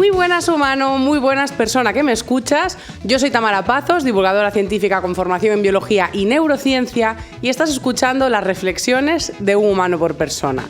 Muy buenas humano, muy buenas persona que me escuchas. Yo soy Tamara Pazos, divulgadora científica con formación en biología y neurociencia, y estás escuchando las reflexiones de un humano por persona.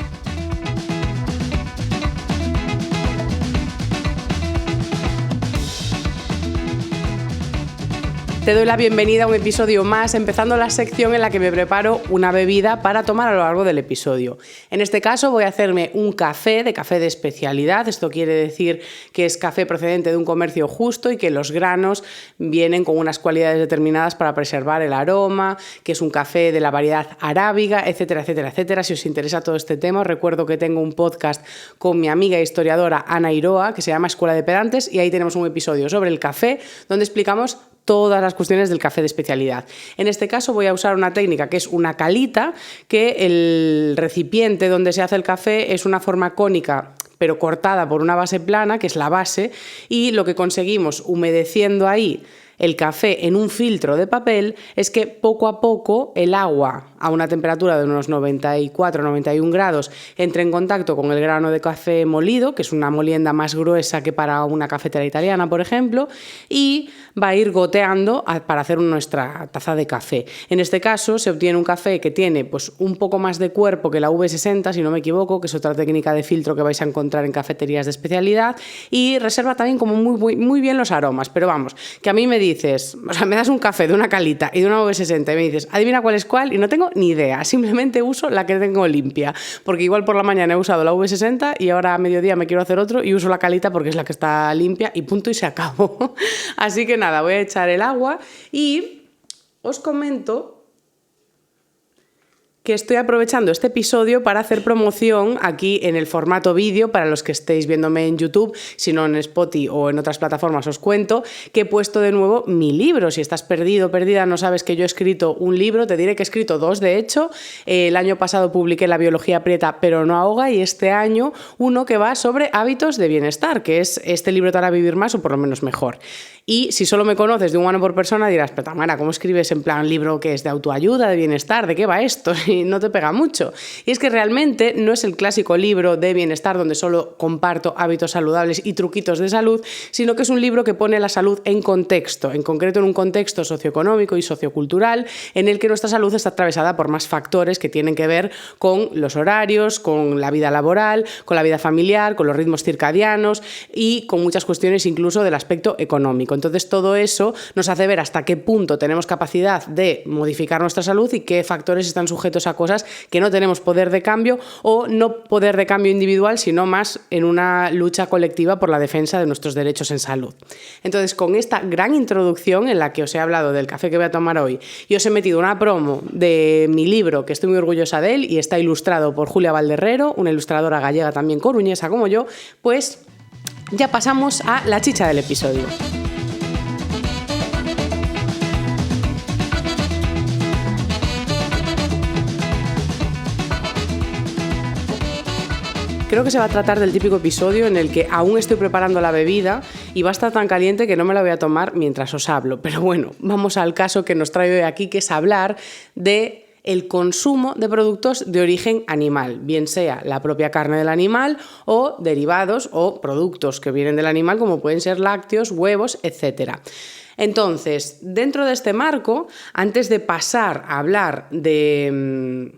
Te doy la bienvenida a un episodio más, empezando la sección en la que me preparo una bebida para tomar a lo largo del episodio. En este caso voy a hacerme un café de especialidad. Esto quiere decir que es café procedente de un comercio justo y que los granos vienen con unas cualidades determinadas para preservar el aroma, que es un café de la variedad arábiga, etcétera, etcétera, etcétera. Si os interesa todo este tema, os recuerdo que tengo un podcast con mi amiga e historiadora Ana Iroa, que se llama Escuela de Pedantes, y ahí tenemos un episodio sobre el café donde explicamos todas las cuestiones del café de especialidad. En este caso voy a usar una técnica que es una calita, que el recipiente donde se hace el café es una forma cónica pero cortada por una base plana, que es la base, y lo que conseguimos humedeciendo ahí el café en un filtro de papel es que poco a poco el agua a una temperatura de unos 94-91 grados entre en contacto con el grano de café molido, que es una molienda más gruesa que para una cafetera italiana, por ejemplo, y va a ir goteando para hacer nuestra taza de café. En este caso se obtiene un café que tiene pues, un poco más de cuerpo que la V60, si no me equivoco, que es otra técnica de filtro que vais a encontrar en cafeterías de especialidad, y reserva también como muy bien los aromas. Pero vamos, que a mí me dices, o sea, me das un café de una calita y de una V60 y me dices, adivina cuál es cuál, y no tengo ni idea, simplemente uso la que tengo limpia, porque igual por la mañana he usado la V60 y ahora a mediodía me quiero hacer otro y uso la calita porque es la que está limpia y punto y se acabó. Así que nada, voy a echar el agua y os comento que estoy aprovechando este episodio para hacer promoción aquí en el formato vídeo para los que estéis viéndome en YouTube, si no en Spotify o en otras plataformas os cuento que he puesto de nuevo mi libro. Si estás perdido, perdida, no sabes que yo he escrito un libro, te diré que he escrito dos de hecho. El año pasado publiqué La biología aprieta pero no ahoga, y este año uno que va sobre hábitos de bienestar, que es este libro te hará vivir más o por lo menos mejor. Y si solo me conoces de un humano por persona dirás, pero Tamara, ¿cómo escribes en plan libro que es de autoayuda, de bienestar? ¿De qué va esto? Y no te pega mucho. Y es que realmente no es el clásico libro de bienestar donde solo comparto hábitos saludables y truquitos de salud, sino que es un libro que pone la salud en contexto, en concreto en un contexto socioeconómico y sociocultural en el que nuestra salud está atravesada por más factores que tienen que ver con los horarios, con la vida laboral, con la vida familiar, con los ritmos circadianos y con muchas cuestiones incluso del aspecto económico. Entonces todo eso nos hace ver hasta qué punto tenemos capacidad de modificar nuestra salud y qué factores están sujetos a cosas que no tenemos poder de cambio, o no poder de cambio individual, sino más en una lucha colectiva por la defensa de nuestros derechos en salud. Entonces, con esta gran introducción en la que os he hablado del café que voy a tomar hoy y os he metido una promo de mi libro, que estoy muy orgullosa de él y está ilustrado por Julia Valderrero, una ilustradora gallega también coruñesa como yo, pues ya pasamos a la chicha del episodio. Creo que se va a tratar del típico episodio en el que aún estoy preparando la bebida y va a estar tan caliente que no me la voy a tomar mientras os hablo. Pero bueno, vamos al caso que nos trae hoy aquí, que es hablar de el consumo de productos de origen animal, bien sea la propia carne del animal o derivados o productos que vienen del animal, como pueden ser lácteos, huevos, etcétera. Entonces, dentro de este marco, antes de pasar a hablar de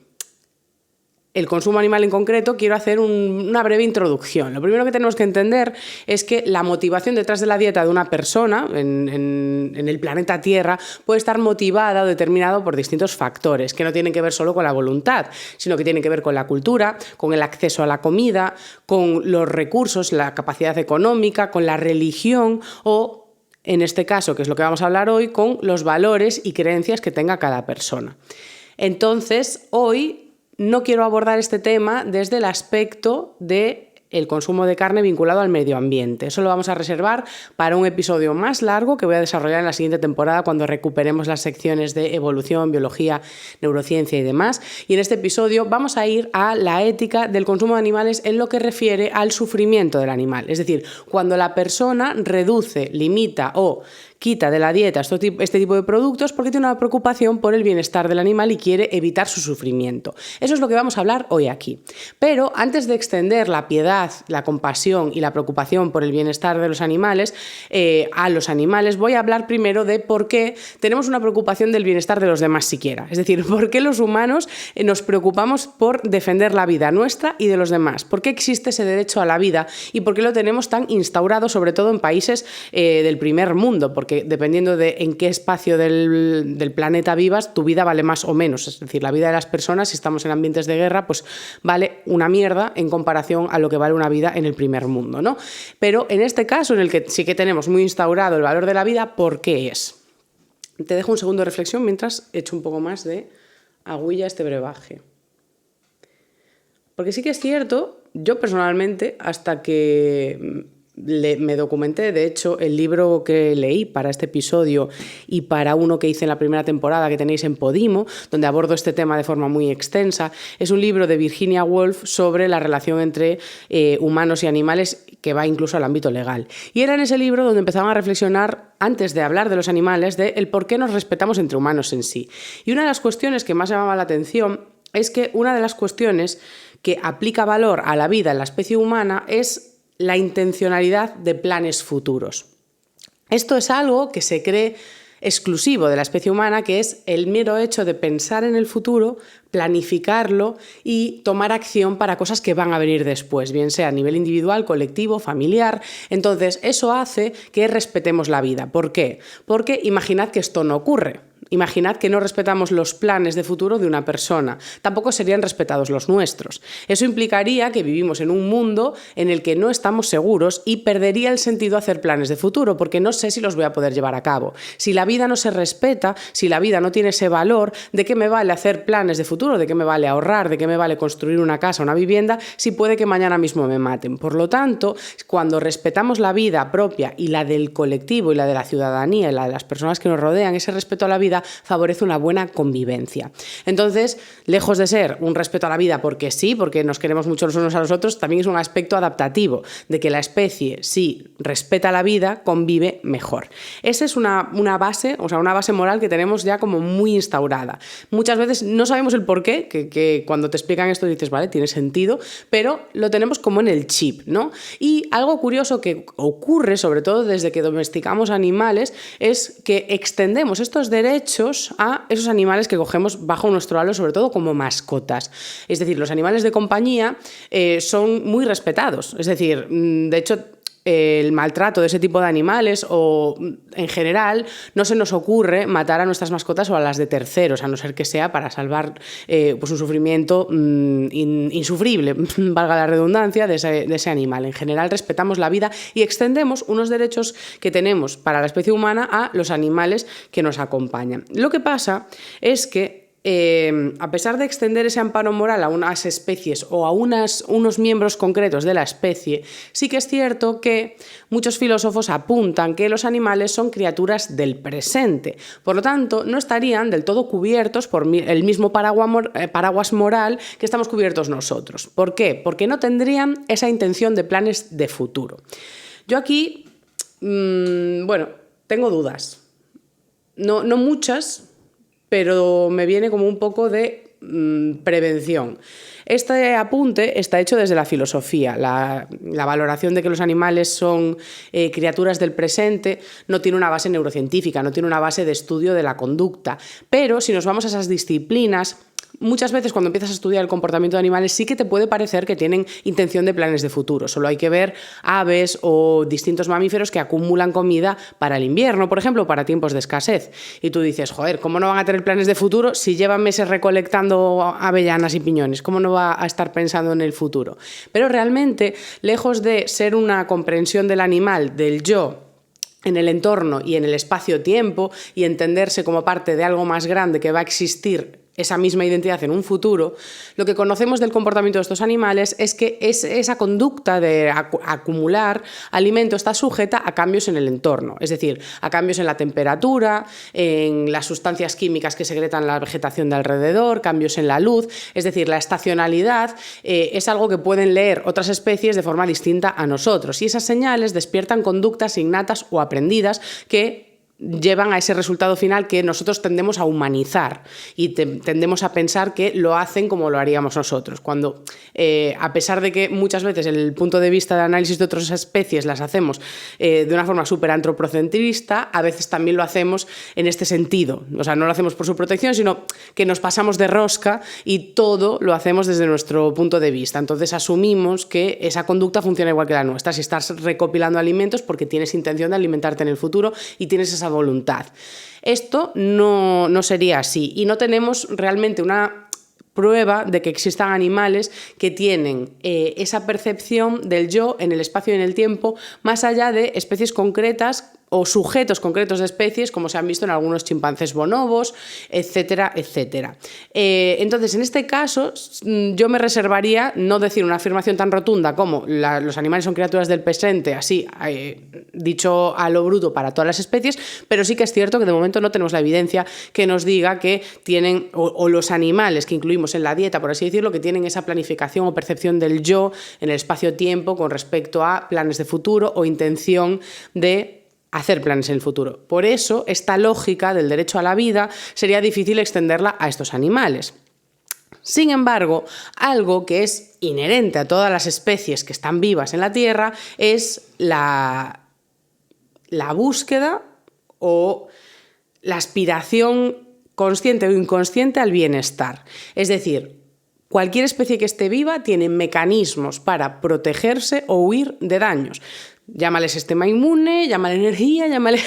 el consumo animal en concreto, quiero hacer una breve introducción. Lo primero que tenemos que entender es que la motivación detrás de la dieta de una persona en el planeta Tierra puede estar motivada o determinada por distintos factores que no tienen que ver solo con la voluntad, sino que tienen que ver con la cultura, con el acceso a la comida, con los recursos, la capacidad económica, con la religión o, en este caso, que es lo que vamos a hablar hoy, con los valores y creencias que tenga cada persona. Entonces, hoy no quiero abordar este tema desde el aspecto de el consumo de carne vinculado al medio ambiente. Eso lo vamos a reservar para un episodio más largo que voy a desarrollar en la siguiente temporada cuando recuperemos las secciones de evolución, biología, neurociencia y demás. Y en este episodio vamos a ir a la ética del consumo de animales en lo que refiere al sufrimiento del animal. Es decir, cuando la persona reduce, limita o quita de la dieta este tipo de productos porque tiene una preocupación por el bienestar del animal y quiere evitar su sufrimiento. Eso es lo que vamos a hablar hoy aquí. Pero antes de extender la piedad, la compasión y la preocupación por el bienestar de los animales a los animales, voy a hablar primero de por qué tenemos una preocupación del bienestar de los demás siquiera. Es decir, por qué los humanos nos preocupamos por defender la vida nuestra y de los demás. ¿Por qué existe ese derecho a la vida y por qué lo tenemos tan instaurado, sobre todo en países del primer mundo? Porque dependiendo de en qué espacio del planeta vivas, tu vida vale más o menos. Es decir, la vida de las personas, si estamos en ambientes de guerra, pues vale una mierda en comparación a lo que vale una vida en el primer mundo, ¿no? Pero en este caso, en el que sí que tenemos muy instaurado el valor de la vida, ¿por qué es? Te dejo un segundo de reflexión mientras echo un poco más de agüilla a este brebaje. Porque sí que es cierto, yo personalmente, hasta que me documenté, de hecho, el libro que leí para este episodio y para uno que hice en la primera temporada que tenéis en Podimo, donde abordo este tema de forma muy extensa, es un libro de Virginia Woolf sobre la relación entre humanos y animales que va incluso al ámbito legal. Y era en ese libro donde empezaban a reflexionar, antes de hablar de los animales, de el por qué nos respetamos entre humanos en sí. Y una de las cuestiones que más llamaba la atención es que una de las cuestiones que aplica valor a la vida en la especie humana es la intencionalidad de planes futuros. Esto es algo que se cree exclusivo de la especie humana, que es el mero hecho de pensar en el futuro, planificarlo y tomar acción para cosas que van a venir después, bien sea a nivel individual, colectivo, familiar. Entonces, eso hace que respetemos la vida. ¿Por qué? Porque imaginad que esto no ocurre. Imaginad que no respetamos los planes de futuro de una persona. Tampoco serían respetados los nuestros. Eso implicaría que vivimos en un mundo en el que no estamos seguros y perdería el sentido hacer planes de futuro, porque no sé si los voy a poder llevar a cabo. Si la vida no se respeta, si la vida no tiene ese valor, ¿de qué me vale hacer planes de futuro? ¿De qué me vale ahorrar? ¿De qué me vale construir una casa, una vivienda, si puede que mañana mismo me maten? Por lo tanto, cuando respetamos la vida propia y la del colectivo y la de la ciudadanía y la de las personas que nos rodean, ese respeto a la vida favorece una buena convivencia. Entonces, lejos de ser un respeto a la vida porque sí, porque nos queremos mucho los unos a los otros, también es un aspecto adaptativo, de que la especie, si respeta la vida, convive mejor. Esa es una base, o sea, una base moral que tenemos ya como muy instaurada. Muchas veces no sabemos el por qué, que cuando te explican esto dices, vale, tiene sentido, pero lo tenemos como en el chip, ¿no? Y algo curioso que ocurre, sobre todo desde que domesticamos animales, es que extendemos estos derechos a esos animales que cogemos bajo nuestro halo, sobre todo como mascotas. Es decir, los animales de compañía son muy respetados. Es decir, de hecho, el maltrato de ese tipo de animales o en general no se nos ocurre matar a nuestras mascotas o a las de terceros, a no ser que sea para salvar pues un sufrimiento insufrible, valga la redundancia, de ese animal. En general respetamos la vida y extendemos unos derechos que tenemos para la especie humana a los animales que nos acompañan. Lo que pasa es que a pesar de extender ese amparo moral a unas especies o a unos miembros concretos de la especie, sí que es cierto que muchos filósofos apuntan que los animales son criaturas del presente. Por lo tanto, no estarían del todo cubiertos por el mismo paraguas moral que estamos cubiertos nosotros. ¿Por qué? Porque no tendrían esa intención de planes de futuro. Yo aquí, tengo dudas. No muchas, pero me viene como un poco de prevención. Este apunte está hecho desde la filosofía. La valoración de que los animales son criaturas del presente no tiene una base neurocientífica, no tiene una base de estudio de la conducta. Pero si nos vamos a esas disciplinas, muchas veces cuando empiezas a estudiar el comportamiento de animales sí que te puede parecer que tienen intención de planes de futuro. Solo hay que ver aves o distintos mamíferos que acumulan comida para el invierno, por ejemplo, para tiempos de escasez. Y tú dices, joder, ¿cómo no van a tener planes de futuro si llevan meses recolectando avellanas y piñones? ¿Cómo no va a estar pensando en el futuro? Pero realmente, lejos de ser una comprensión del animal, del yo, en el entorno y en el espacio-tiempo y entenderse como parte de algo más grande que va a existir esa misma identidad en un futuro, lo que conocemos del comportamiento de estos animales es que esa conducta de acumular alimento está sujeta a cambios en el entorno, es decir, a cambios en la temperatura, en las sustancias químicas que secretan la vegetación de alrededor, cambios en la luz, es decir, la estacionalidad es algo que pueden leer otras especies de forma distinta a nosotros y esas señales despiertan conductas innatas o aprendidas que llevan a ese resultado final que nosotros tendemos a humanizar y tendemos a pensar que lo hacen como lo haríamos nosotros, cuando a pesar de que muchas veces el punto de vista de análisis de otras especies las hacemos de una forma súper antropocentrista, a veces también lo hacemos en este sentido, o sea, no lo hacemos por su protección, sino que nos pasamos de rosca y todo lo hacemos desde nuestro punto de vista. Entonces asumimos que esa conducta funciona igual que la nuestra. Si estás recopilando alimentos porque tienes intención de alimentarte en el futuro y tienes esa voluntad. Esto no sería así y no tenemos realmente una prueba de que existan animales que tienen esa percepción del yo en el espacio y en el tiempo más allá de especies concretas o sujetos concretos de especies, como se han visto en algunos chimpancés bonobos, etcétera, etcétera. Entonces, en este caso, yo me reservaría no decir una afirmación tan rotunda como los animales son criaturas del presente, así, dicho a lo bruto para todas las especies, pero sí que es cierto que de momento no tenemos la evidencia que nos diga que tienen, o los animales que incluimos en la dieta, por así decirlo, que tienen esa planificación o percepción del yo en el espacio-tiempo con respecto a planes de futuro o intención de hacer planes en el futuro. Por eso, esta lógica del derecho a la vida sería difícil extenderla a estos animales. Sin embargo, algo que es inherente a todas las especies que están vivas en la Tierra es la búsqueda o la aspiración consciente o inconsciente al bienestar. Es decir, cualquier especie que esté viva tiene mecanismos para protegerse o huir de daños. Llámale sistema inmune, llámale energía, llámale...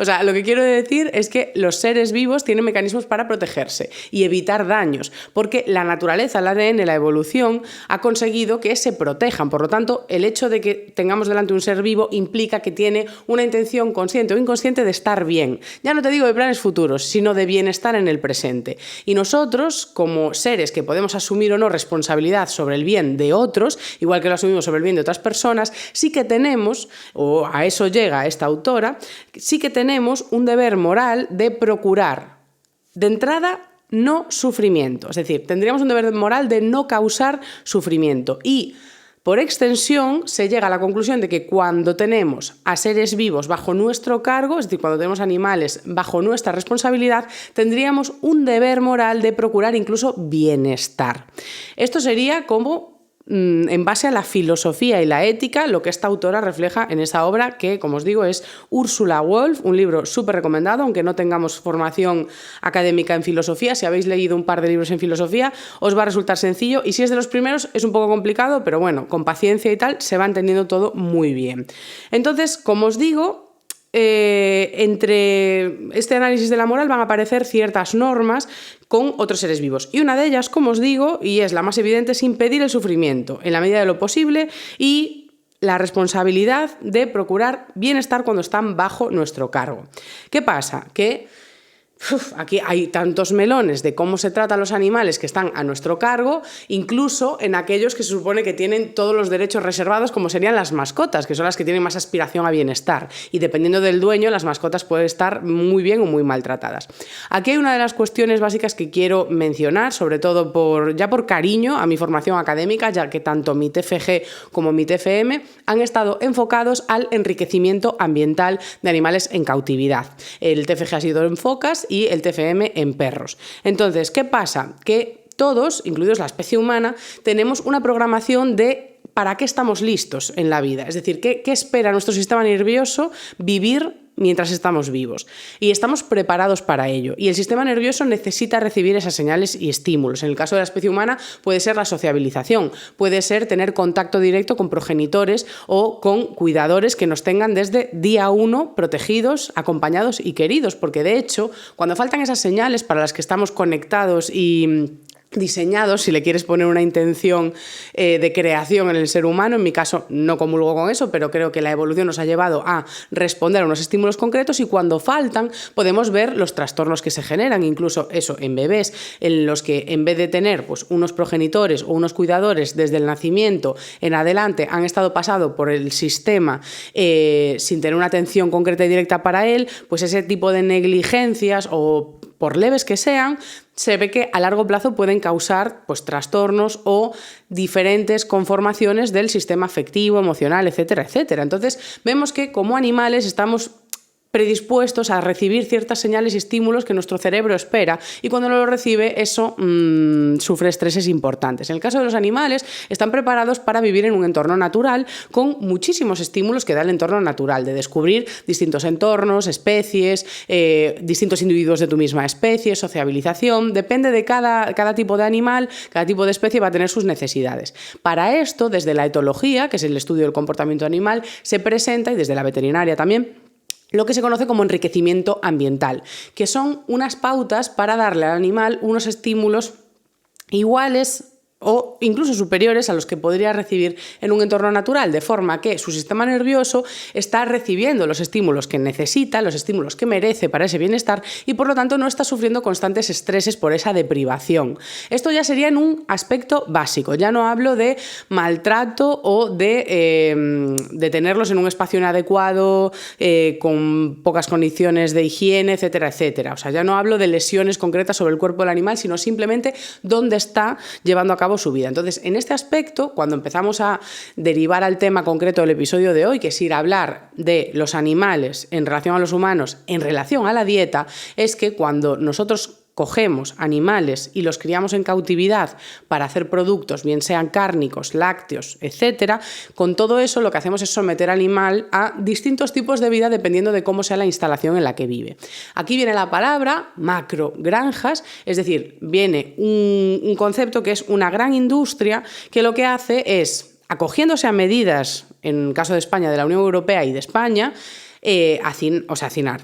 O sea, lo que quiero decir es que los seres vivos tienen mecanismos para protegerse y evitar daños, porque la naturaleza, el ADN, la evolución ha conseguido que se protejan. Por lo tanto, el hecho de que tengamos delante un ser vivo implica que tiene una intención consciente o inconsciente de estar bien. Ya no te digo de planes futuros, sino de bienestar en el presente. Y nosotros, como seres que podemos asumir o no responsabilidad sobre el bien de otros, igual que lo asumimos sobre el bien de otras personas, sí que tenemos, o a eso llega esta autora, sí que tenemos un deber moral de procurar, de entrada, no sufrimiento. Es decir, tendríamos un deber moral de no causar sufrimiento y, por extensión, se llega a la conclusión de que cuando tenemos a seres vivos bajo nuestro cargo, es decir, cuando tenemos animales bajo nuestra responsabilidad, tendríamos un deber moral de procurar incluso bienestar. Esto sería como en base a la filosofía y la ética, lo que esta autora refleja en esa obra que, como os digo, es Ursula Wolf, un libro súper recomendado, aunque no tengamos formación académica en filosofía. Si habéis leído un par de libros en filosofía, os va a resultar sencillo, y si es de los primeros es un poco complicado, pero bueno, con paciencia y tal, se va entendiendo todo muy bien. Entonces, como os digo, entre este análisis de la moral van a aparecer ciertas normas con otros seres vivos. Y una de ellas, como os digo, y es la más evidente, es impedir el sufrimiento en la medida de lo posible y la responsabilidad de procurar bienestar cuando están bajo nuestro cargo. ¿Qué pasa? Que aquí hay tantos melones de cómo se tratan los animales que están a nuestro cargo, incluso en aquellos que se supone que tienen todos los derechos reservados, como serían las mascotas, que son las que tienen más aspiración a bienestar. Y dependiendo del dueño, las mascotas pueden estar muy bien o muy maltratadas. Aquí hay una de las cuestiones básicas que quiero mencionar, sobre todo por cariño a mi formación académica, ya que tanto mi TFG como mi TFM han estado enfocados al enriquecimiento ambiental de animales en cautividad. El TFG ha sido en focas y el TFM en perros. Entonces, ¿qué pasa? Que todos, incluidos la especie humana, tenemos una programación de para qué estamos listos en la vida. Es decir, ¿qué espera nuestro sistema nervioso vivir mientras estamos vivos? Y estamos preparados para ello. Y el sistema nervioso necesita recibir esas señales y estímulos. En el caso de la especie humana puede ser la sociabilización, puede ser tener contacto directo con progenitores o con cuidadores que nos tengan desde día 1 protegidos, acompañados y queridos. Porque de hecho, cuando faltan esas señales para las que estamos conectados y diseñados, si le quieres poner una intención de creación en el ser humano, en mi caso no comulgo con eso, pero creo que la evolución nos ha llevado a responder a unos estímulos concretos, y cuando faltan podemos ver los trastornos que se generan, incluso eso en bebés, en los que en vez de tener pues unos progenitores o unos cuidadores desde el nacimiento en adelante han estado pasando por el sistema sin tener una atención concreta y directa para él, pues ese tipo de negligencias, o por leves que sean, se ve que a largo plazo pueden causar pues trastornos o diferentes conformaciones del sistema afectivo, emocional, etcétera, etcétera. Entonces vemos que como animales estamos predispuestos a recibir ciertas señales y estímulos que nuestro cerebro espera, y cuando no lo recibe eso sufre estreses importantes. En el caso de los animales, están preparados para vivir en un entorno natural con muchísimos estímulos que da el entorno natural, de descubrir distintos entornos, especies, distintos individuos de tu misma especie, sociabilización. Depende de cada tipo de animal, cada tipo de especie va a tener sus necesidades. Para esto, desde la etología, que es el estudio del comportamiento animal, se presenta, y desde la veterinaria también, lo que se conoce como enriquecimiento ambiental, que son unas pautas para darle al animal unos estímulos iguales o incluso superiores a los que podría recibir en un entorno natural, de forma que su sistema nervioso está recibiendo los estímulos que necesita, los estímulos que merece para ese bienestar, y por lo tanto no está sufriendo constantes estreses por esa deprivación. Esto ya sería en un aspecto básico, ya no hablo de maltrato o de tenerlos en un espacio inadecuado, con pocas condiciones de higiene, etcétera, etcétera. O sea, ya no hablo de lesiones concretas sobre el cuerpo del animal, sino simplemente dónde está llevando a cabo su vida. Entonces, en este aspecto, cuando empezamos a derivar al tema concreto del episodio de hoy, que es ir a hablar de los animales en relación a los humanos, en relación a la dieta, es que cuando nosotros cogemos animales y los criamos en cautividad para hacer productos, bien sean cárnicos, lácteos, etcétera, con todo eso lo que hacemos es someter al animal a distintos tipos de vida dependiendo de cómo sea la instalación en la que vive. Aquí viene la palabra macrogranjas, es decir, viene un concepto que es una gran industria que lo que hace es, acogiéndose a medidas, en el caso de España, de la Unión Europea y de España, hacinar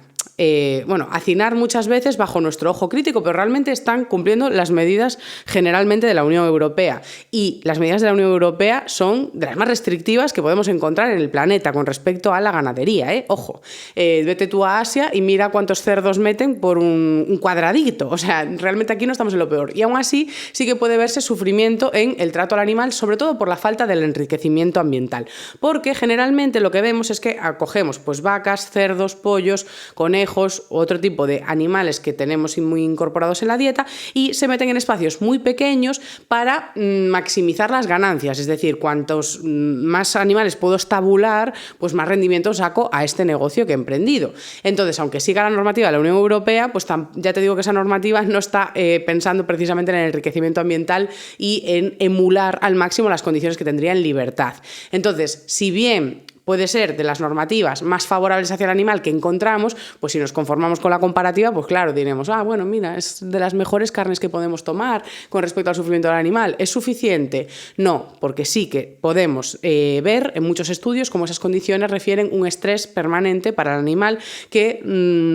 muchas veces bajo nuestro ojo crítico, pero realmente están cumpliendo las medidas generalmente de la Unión Europea. Y las medidas de la Unión Europea son de las más restrictivas que podemos encontrar en el planeta con respecto a la ganadería, ¿eh? Ojo, vete tú a Asia y mira cuántos cerdos meten por un cuadradito. O sea, realmente aquí no estamos en lo peor. Y aún así sí que puede verse sufrimiento en el trato al animal, sobre todo por la falta del enriquecimiento ambiental. Porque generalmente lo que vemos es que acogemos pues vacas, cerdos, pollos, conejos, otro tipo de animales que tenemos muy incorporados en la dieta, y se meten en espacios muy pequeños para maximizar las ganancias, es decir, cuantos más animales puedo estabular, pues más rendimiento saco a este negocio que he emprendido. Entonces, aunque siga la normativa de la Unión Europea, pues ya te digo que esa normativa no está pensando precisamente en el enriquecimiento ambiental y en emular al máximo las condiciones que tendría en libertad. Entonces, si bien puede ser de las normativas más favorables hacia el animal que encontramos, pues si nos conformamos con la comparativa, pues claro, diremos, bueno, mira, es de las mejores carnes que podemos tomar con respecto al sufrimiento del animal. ¿Es suficiente? No, porque sí que podemos ver en muchos estudios cómo esas condiciones refieren un estrés permanente para el animal que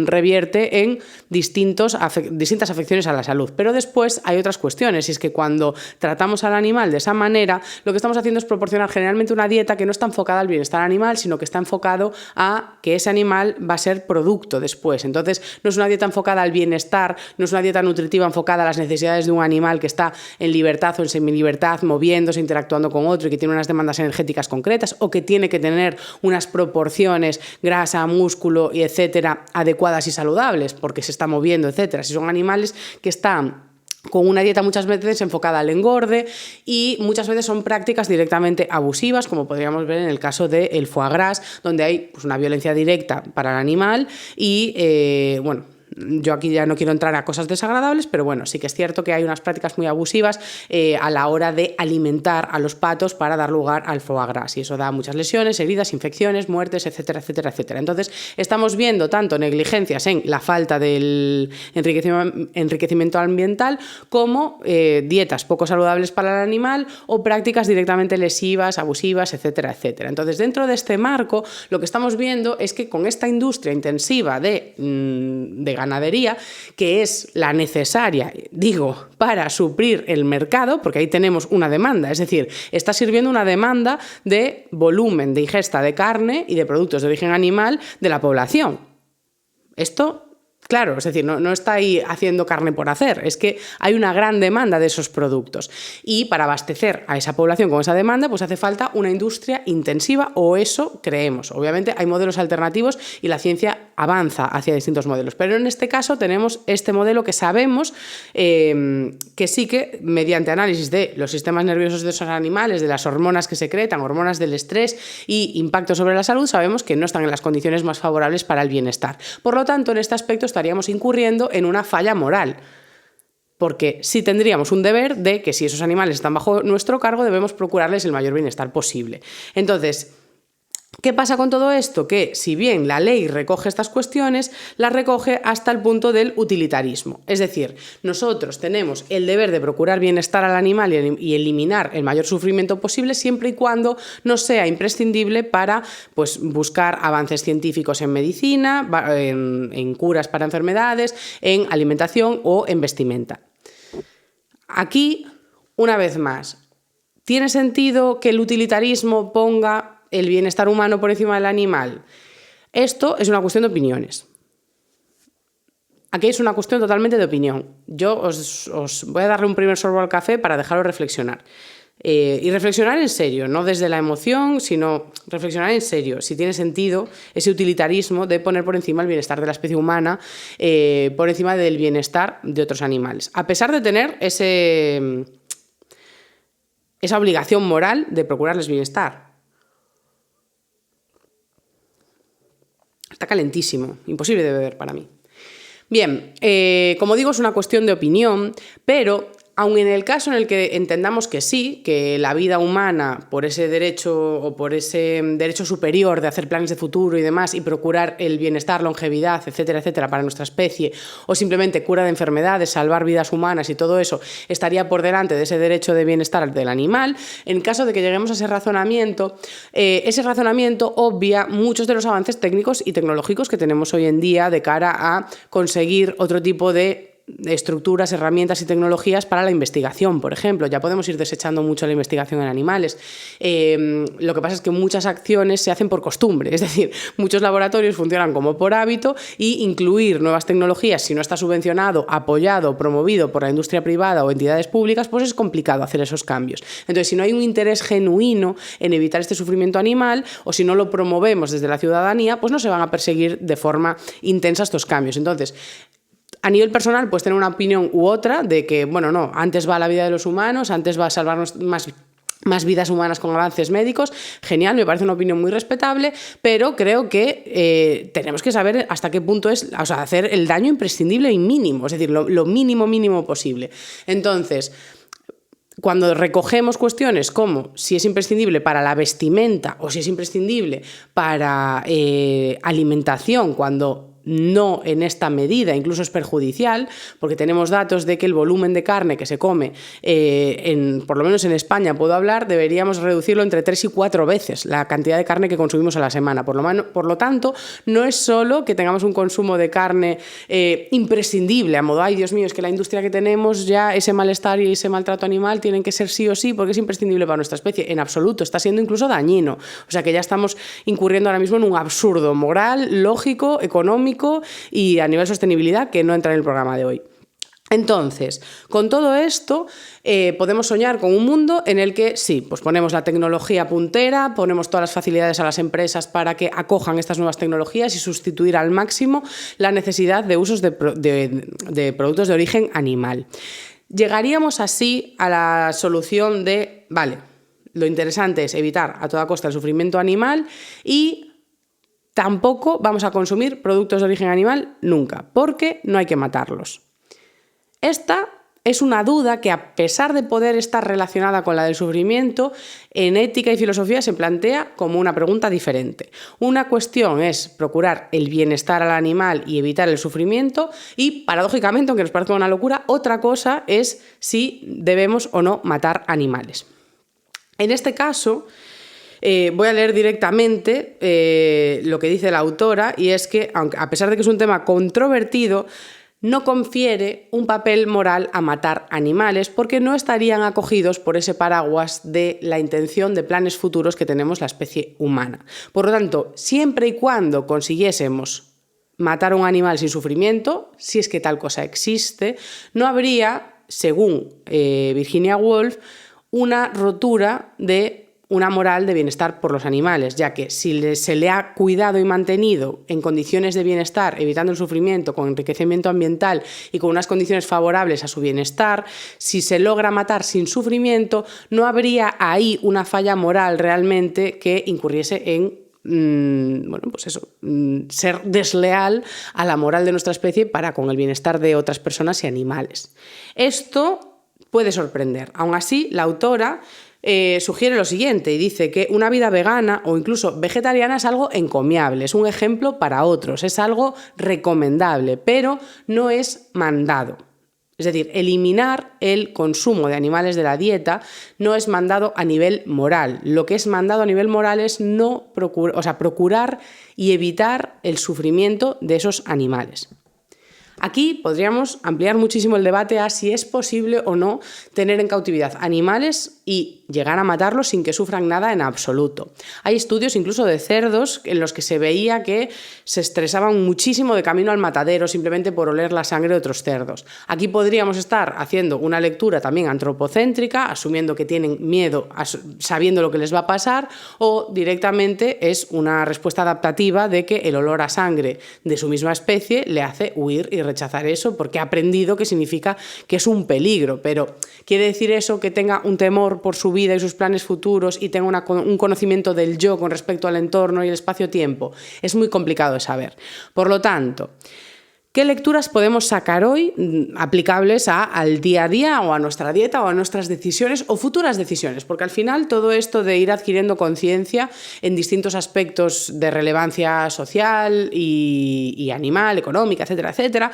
revierte en distintas afecciones a la salud. Pero después hay otras cuestiones, y es que cuando tratamos al animal de esa manera, lo que estamos haciendo es proporcionar generalmente una dieta que no está enfocada al bienestar animal, sino que está enfocado a que ese animal va a ser producto después. Entonces, no es una dieta enfocada al bienestar, no es una dieta nutritiva enfocada a las necesidades de un animal que está en libertad o en semilibertad, moviéndose, interactuando con otro y que tiene unas demandas energéticas concretas, o que tiene que tener unas proporciones grasa, músculo y etcétera adecuadas y saludables porque se está moviendo, etcétera. Si son animales que están con una dieta muchas veces enfocada al engorde, y muchas veces son prácticas directamente abusivas, como podríamos ver en el caso del foie gras, donde hay pues una violencia directa para el animal y, yo aquí ya no quiero entrar a cosas desagradables, pero bueno, sí que es cierto que hay unas prácticas muy abusivas a la hora de alimentar a los patos para dar lugar al foie gras, y eso da muchas lesiones, heridas, infecciones, muertes, etcétera, etcétera, etcétera. Entonces, estamos viendo tanto negligencias en la falta del enriquecimiento ambiental como dietas poco saludables para el animal o prácticas directamente lesivas, abusivas, etcétera, etcétera. Entonces, dentro de este marco, lo que estamos viendo es que con esta industria intensiva de ganadería, que es la necesaria, digo, para suplir el mercado, porque ahí tenemos una demanda, es decir, está sirviendo una demanda de volumen de ingesta de carne y de productos de origen animal de la población. Esto, claro, es decir, no está ahí haciendo carne por hacer, es que hay una gran demanda de esos productos, y para abastecer a esa población con esa demanda pues hace falta una industria intensiva, o eso creemos. Obviamente hay modelos alternativos y la ciencia avanza hacia distintos modelos. Pero en este caso tenemos este modelo que sabemos que sí que mediante análisis de los sistemas nerviosos de esos animales, de las hormonas que secretan, hormonas del estrés y impacto sobre la salud, sabemos que no están en las condiciones más favorables para el bienestar. Por lo tanto, en este aspecto estaríamos incurriendo en una falla moral, porque sí tendríamos un deber de que si esos animales están bajo nuestro cargo debemos procurarles el mayor bienestar posible. Entonces, ¿qué pasa con todo esto? Que si bien la ley recoge estas cuestiones, las recoge hasta el punto del utilitarismo. Es decir, nosotros tenemos el deber de procurar bienestar al animal y eliminar el mayor sufrimiento posible siempre y cuando no sea imprescindible para pues, buscar avances científicos en medicina, en curas para enfermedades, en alimentación o en vestimenta. Aquí, una vez más, ¿tiene sentido que el utilitarismo ponga el bienestar humano por encima del animal? Esto es una cuestión de opiniones. Aquí es una cuestión totalmente de opinión. Yo os voy a darle un primer sorbo al café para dejaros reflexionar. Y reflexionar en serio, no desde la emoción, sino reflexionar en serio, si tiene sentido ese utilitarismo de poner por encima el bienestar de la especie humana, por encima del bienestar de otros animales. A pesar de tener esa obligación moral de procurarles bienestar. Está calentísimo, imposible de beber para mí. Bien, como digo, es una cuestión de opinión, pero aun en el caso en el que entendamos que sí, que la vida humana, por ese derecho o por ese derecho superior de hacer planes de futuro y demás, y procurar el bienestar, longevidad, etcétera, etcétera, para nuestra especie, o simplemente cura de enfermedades, salvar vidas humanas y todo eso, estaría por delante de ese derecho de bienestar del animal, en caso de que lleguemos a ese razonamiento obvia muchos de los avances técnicos y tecnológicos que tenemos hoy en día de cara a conseguir otro tipo de estructuras, herramientas y tecnologías para la investigación, por ejemplo. Ya podemos ir desechando mucho la investigación en animales. Lo que pasa es que muchas acciones se hacen por costumbre, es decir, muchos laboratorios funcionan como por hábito y incluir nuevas tecnologías, si no está subvencionado, apoyado, promovido por la industria privada o entidades públicas, pues es complicado hacer esos cambios. Entonces, si no hay un interés genuino en evitar este sufrimiento animal o si no lo promovemos desde la ciudadanía, pues no se van a perseguir de forma intensa estos cambios. Entonces, a nivel personal, pues tener una opinión u otra de que, bueno, no, antes va la vida de los humanos, antes va a salvarnos más vidas humanas con avances médicos, genial, me parece una opinión muy respetable, pero creo que tenemos que saber hasta qué punto es, o sea, hacer el daño imprescindible y mínimo, es decir, lo mínimo posible. Entonces, cuando recogemos cuestiones como si es imprescindible para la vestimenta o si es imprescindible para alimentación, cuando no en esta medida, incluso es perjudicial, porque tenemos datos de que el volumen de carne que se come, por lo menos en España puedo hablar, deberíamos reducirlo entre 3 y 4 veces la cantidad de carne que consumimos a la semana. Por lo tanto, no es solo que tengamos un consumo de carne imprescindible, a modo, ay Dios mío, es que la industria que tenemos ya, ese malestar y ese maltrato animal tienen que ser sí o sí porque es imprescindible para nuestra especie. En absoluto, está siendo incluso dañino. O sea que ya estamos incurriendo ahora mismo en un absurdo moral, lógico, económico y a nivel sostenibilidad que no entra en el programa de hoy. Entonces, con todo esto, podemos soñar con un mundo en el que sí, pues ponemos la tecnología puntera, ponemos todas las facilidades a las empresas para que acojan estas nuevas tecnologías y sustituir al máximo la necesidad de usos de productos de origen animal. Llegaríamos así a la solución de, vale, lo interesante es evitar a toda costa el sufrimiento animal y tampoco vamos a consumir productos de origen animal nunca, porque no hay que matarlos. Esta es una duda que, a pesar de poder estar relacionada con la del sufrimiento, en ética y filosofía se plantea como una pregunta diferente. Una cuestión es procurar el bienestar al animal y evitar el sufrimiento y, paradójicamente, aunque nos parezca una locura, otra cosa es si debemos o no matar animales. En este caso, voy a leer directamente lo que dice la autora, y es que, aunque a pesar de que es un tema controvertido, no confiere un papel moral a matar animales porque no estarían acogidos por ese paraguas de la intención de planes futuros que tenemos la especie humana. Por lo tanto, siempre y cuando consiguiésemos matar a un animal sin sufrimiento, si es que tal cosa existe, no habría, según Virginia Woolf, una rotura de una moral de bienestar por los animales, ya que si se le ha cuidado y mantenido en condiciones de bienestar, evitando el sufrimiento, con enriquecimiento ambiental y con unas condiciones favorables a su bienestar, si se logra matar sin sufrimiento, no habría ahí una falla moral realmente que incurriese en ser desleal a la moral de nuestra especie para con el bienestar de otras personas y animales. Esto puede sorprender. Aún así, la autora sugiere lo siguiente y dice que una vida vegana o incluso vegetariana es algo encomiable, es un ejemplo para otros, es algo recomendable, pero no es mandado. Es decir, eliminar el consumo de animales de la dieta no es mandado a nivel moral. Lo que es mandado a nivel moral es procurar y evitar el sufrimiento de esos animales. Aquí podríamos ampliar muchísimo el debate a si es posible o no tener en cautividad animales y llegar a matarlos sin que sufran nada en absoluto. Hay estudios incluso de cerdos en los que se veía que se estresaban muchísimo de camino al matadero simplemente por oler la sangre de otros cerdos. Aquí podríamos estar haciendo una lectura también antropocéntrica, asumiendo que tienen miedo, sabiendo lo que les va a pasar, o directamente es una respuesta adaptativa de que el olor a sangre de su misma especie le hace huir y rechazar eso porque ha aprendido que significa que es un peligro. Pero ¿quiere decir eso que tenga un temor por su vida y sus planes futuros y tenga un conocimiento del yo con respecto al entorno y el espacio-tiempo? Es muy complicado de saber. Por lo tanto, ¿qué lecturas podemos sacar hoy aplicables al día a día o a nuestra dieta o a nuestras decisiones o futuras decisiones? Porque al final todo esto de ir adquiriendo conciencia en distintos aspectos de relevancia social y animal, económica, etcétera, etcétera,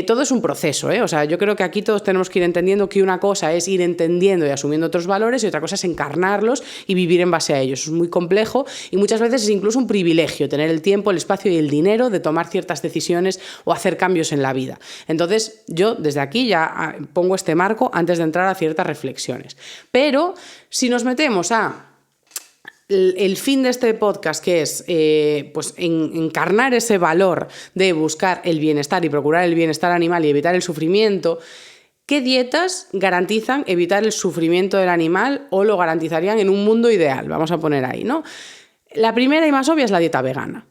todo es un proceso, ¿eh? O sea, yo creo que aquí todos tenemos que ir entendiendo que una cosa es ir entendiendo y asumiendo otros valores y otra cosa es encarnarlos y vivir en base a ellos. Es muy complejo y muchas veces es incluso un privilegio tener el tiempo, el espacio y el dinero de tomar ciertas decisiones o hacer cambios en la vida. Entonces, yo desde aquí ya pongo este marco antes de entrar a ciertas reflexiones. Pero si nos metemos a el fin de este podcast, que es encarnar ese valor de buscar el bienestar y procurar el bienestar animal y evitar el sufrimiento, ¿qué dietas garantizan evitar el sufrimiento del animal o lo garantizarían en un mundo ideal? Vamos a poner ahí, ¿no? La primera y más obvia es la dieta vegana.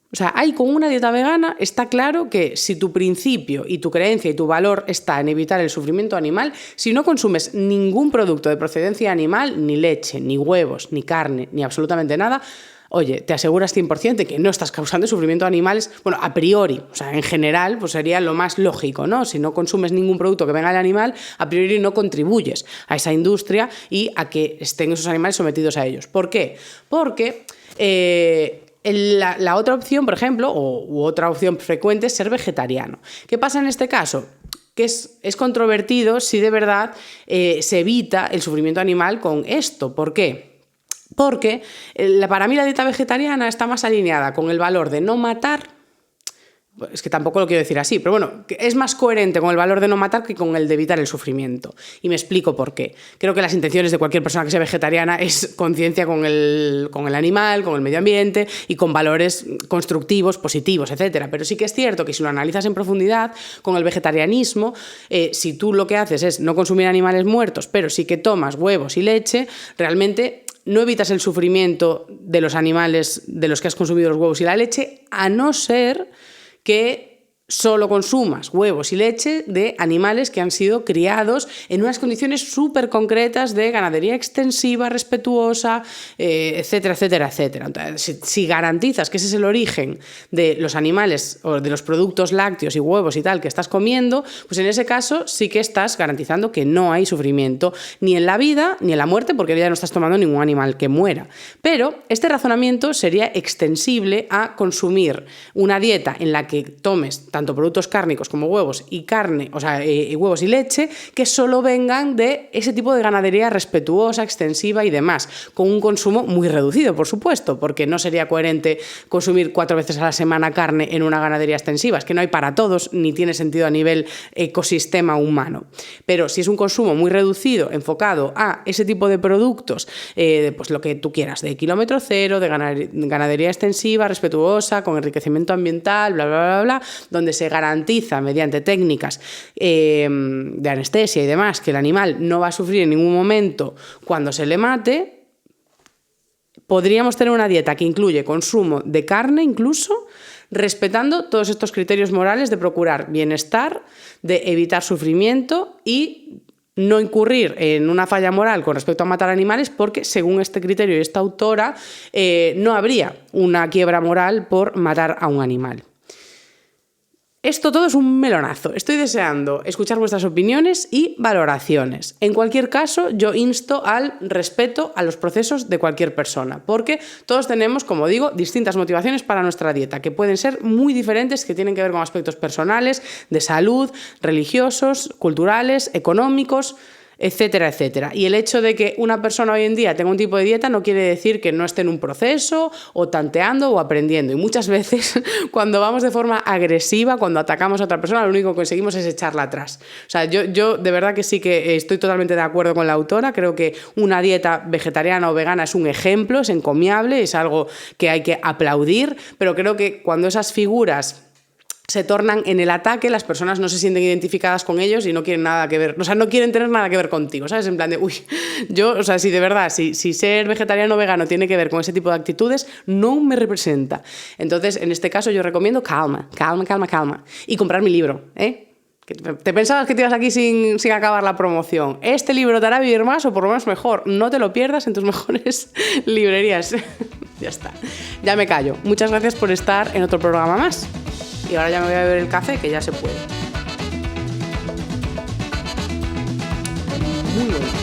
O sea, con una dieta vegana está claro que si tu principio y tu creencia y tu valor está en evitar el sufrimiento animal, si no consumes ningún producto de procedencia animal, ni leche, ni huevos, ni carne, ni absolutamente nada, oye, te aseguras 100% de que no estás causando sufrimiento a animales, bueno, a priori, o sea, en general, pues sería lo más lógico, ¿no? Si no consumes ningún producto que venga del animal, a priori no contribuyes a esa industria y a que estén esos animales sometidos a ellos. ¿Por qué? Porque la otra opción, por ejemplo, u otra opción frecuente es ser vegetariano. ¿Qué pasa en este caso? Que es controvertido si de verdad se evita el sufrimiento animal con esto. ¿Por qué? Porque para mí la dieta vegetariana está más alineada con el valor de no matar. Es que tampoco lo quiero decir así, pero bueno, es más coherente con el valor de no matar que con el de evitar el sufrimiento. Y me explico por qué. Creo que las intenciones de cualquier persona que sea vegetariana es conciencia con el animal, con el medio ambiente y con valores constructivos, positivos, etc. Pero sí que es cierto que si lo analizas en profundidad, con el vegetarianismo, si tú lo que haces es no consumir animales muertos, pero sí que tomas huevos y leche, realmente no evitas el sufrimiento de los animales de los que has consumido los huevos y la leche, a no ser que solo consumas huevos y leche de animales que han sido criados en unas condiciones súper concretas de ganadería extensiva, respetuosa, etcétera, etcétera, etcétera. Entonces, si garantizas que ese es el origen de los animales o de los productos lácteos y huevos y tal que estás comiendo, pues en ese caso sí que estás garantizando que no hay sufrimiento ni en la vida ni en la muerte, porque ya no estás tomando ningún animal que muera. Pero este razonamiento sería extensible a consumir una dieta en la que tomes tanto productos cárnicos como huevos y carne, o sea, huevos y leche, que solo vengan de ese tipo de ganadería respetuosa, extensiva y demás, con un consumo muy reducido, por supuesto, porque no sería coherente consumir 4 veces a la semana carne en una ganadería extensiva. Es que no hay para todos, ni tiene sentido a nivel ecosistema humano. Pero si es un consumo muy reducido, enfocado a ese tipo de productos, pues lo que tú quieras, de kilómetro cero, de ganadería extensiva, respetuosa, con enriquecimiento ambiental, bla, bla, bla, bla, donde se garantiza mediante técnicas de anestesia y demás que el animal no va a sufrir en ningún momento cuando se le mate, podríamos tener una dieta que incluye consumo de carne incluso, respetando todos estos criterios morales de procurar bienestar, de evitar sufrimiento y no incurrir en una falla moral con respecto a matar animales, porque según este criterio y esta autora no habría una quiebra moral por matar a un animal. Esto todo es un melonazo. Estoy deseando escuchar vuestras opiniones y valoraciones. En cualquier caso, yo insto al respeto a los procesos de cualquier persona, porque todos tenemos, como digo, distintas motivaciones para nuestra dieta, que pueden ser muy diferentes, que tienen que ver con aspectos personales, de salud, religiosos, culturales, económicos, etcétera, etcétera. Y el hecho de que una persona hoy en día tenga un tipo de dieta no quiere decir que no esté en un proceso o tanteando o aprendiendo. Y muchas veces cuando vamos de forma agresiva, cuando atacamos a otra persona, lo único que conseguimos es echarla atrás. O sea, yo de verdad que sí que estoy totalmente de acuerdo con la autora. Creo que una dieta vegetariana o vegana es un ejemplo, es encomiable, es algo que hay que aplaudir, pero creo que cuando esas figuras se tornan en el ataque, las personas no se sienten identificadas con ellos y no quieren nada que ver, o sea, no quieren tener nada que ver contigo, ¿sabes? En plan de, o sea, si de verdad, si ser vegetariano o vegano tiene que ver con ese tipo de actitudes, no me representa. Entonces, en este caso yo recomiendo calma. Y comprar mi libro, ¿eh? ¿Te pensabas que te ibas aquí sin acabar la promoción? Este libro te hará vivir más o por lo menos mejor. No te lo pierdas en tus mejores librerías. Ya está. Ya me callo. Muchas gracias por estar en otro programa más. Y ahora ya me voy a beber el café, que ya se puede. Muy bueno.